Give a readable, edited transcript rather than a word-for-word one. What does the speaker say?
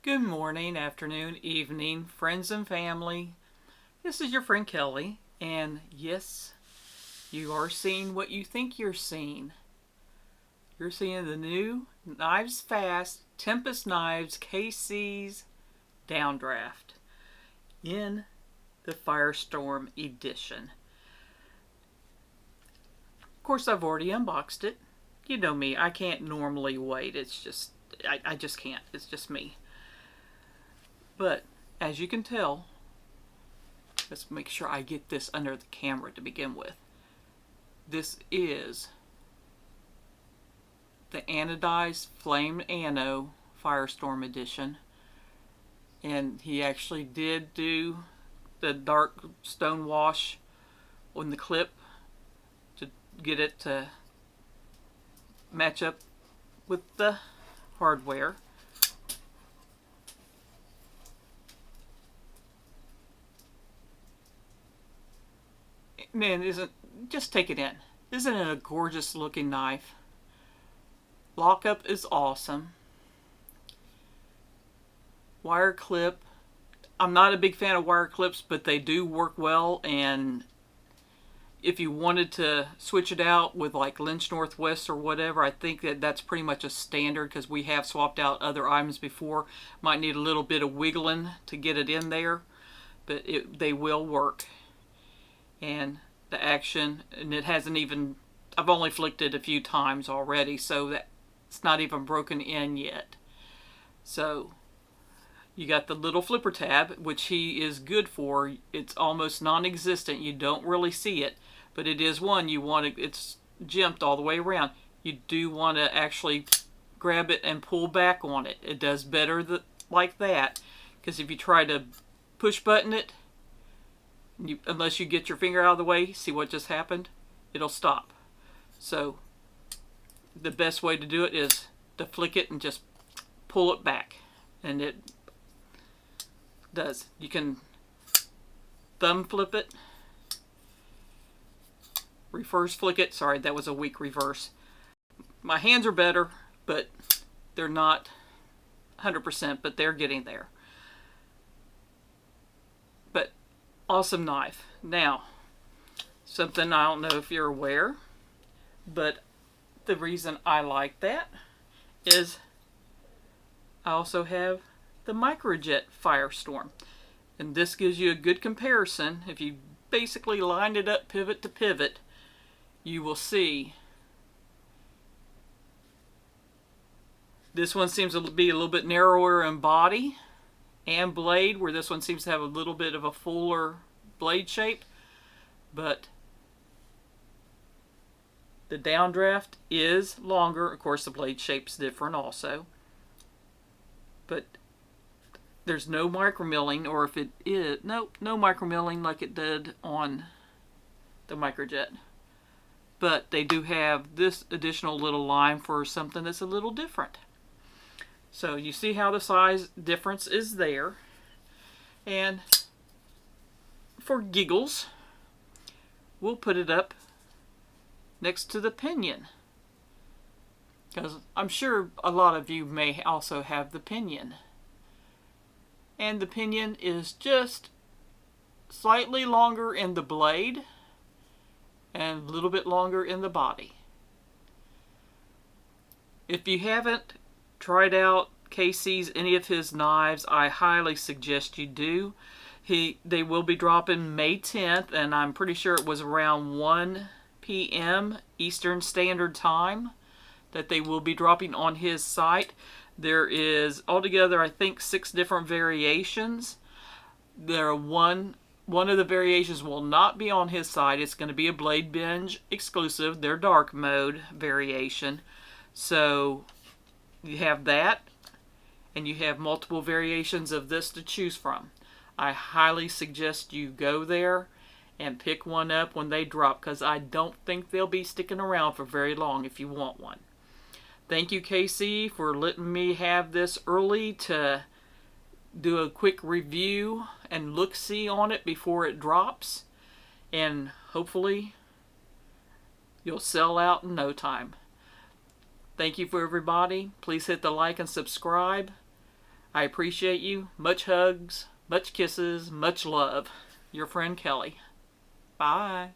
Good morning, afternoon, evening, friends and family. This is your friend Kelly, and yes, you are seeing what you think you're seeing. You're seeing the new Knives Tempest Knives KC's Downdraft in the Firestorm edition. Of course, I've already unboxed it. You know me, I can't normally wait. It's just, I just can't. It's just me. But as you can tell, let's make sure I get this under the camera to begin with. This is the anodized flame anno Firestorm edition, and he actually did do the dark stone wash on the clip to get it to match up with the hardware. Man, just take it in. Isn't it a gorgeous looking knife? Lockup is awesome. Wire clip. I'm not a big fan of wire clips, but they do work well, and if you wanted to switch it out with like Lynch Northwest or whatever, I think that's pretty much a standard because we have swapped out other items before. Might need a little bit of wiggling to get it in there, but they will work. And the action, and it hasn't even, I've only flicked it a few times already, so that it's not even broken in yet. So you got the little flipper tab, which he is good for. It's almost non-existent. You don't really see it, but it is one you want to, it's jimped all the way around. You do want to actually grab it and pull back on it. It does better like that, because if you try to push button it, unless you get your finger out of the way, see what just happened? It'll stop. So the best way to do it is to flick it and just pull it back. And it does. You can thumb flip it, reverse flick it. Sorry, that was a weak reverse. My hands are better, but they're not 100%, but they're getting there. But awesome knife. Now, something I don't know if you're aware, but the reason I like that is I also have the Microjet Firestorm, and this gives you a good comparison. If you basically line it up pivot to pivot, you will see this one seems to be a little bit narrower in body and blade, where this one seems to have a little bit of a fuller blade shape. But the Downdraft is longer. Of course, the blade shape's different also. But there's no micromilling, or if it is, no micromilling like it did on the Microjet. But they do have this additional little line for something that's a little different. So you see how the size difference is there. And for giggles, we'll put it up next to the pinion, because I'm sure a lot of you may also have the pinion. And the pinion is just slightly longer in the blade and a little bit longer in the body. If you haven't tried out KC's any of his knives, I highly suggest you do. They will be dropping May 10th, and I'm pretty sure it was around 1 p.m. Eastern Standard Time that they will be dropping on his site. There is altogether, I think, 6 different variations. One of the variations will not be on his site. It's going to be a Blade Binge exclusive, their dark mode variation. So you have that, and you have multiple variations of this to choose from. I highly suggest you go there and pick one up when they drop, because I don't think they'll be sticking around for very long if you want one. Thank you, KC, for letting me have this early to do a quick review and look-see on it before it drops. And hopefully you'll sell out in no time. Thank you for everybody. Please hit the like and subscribe. I appreciate you. Much hugs, much kisses, much love. Your friend Kelly. Bye.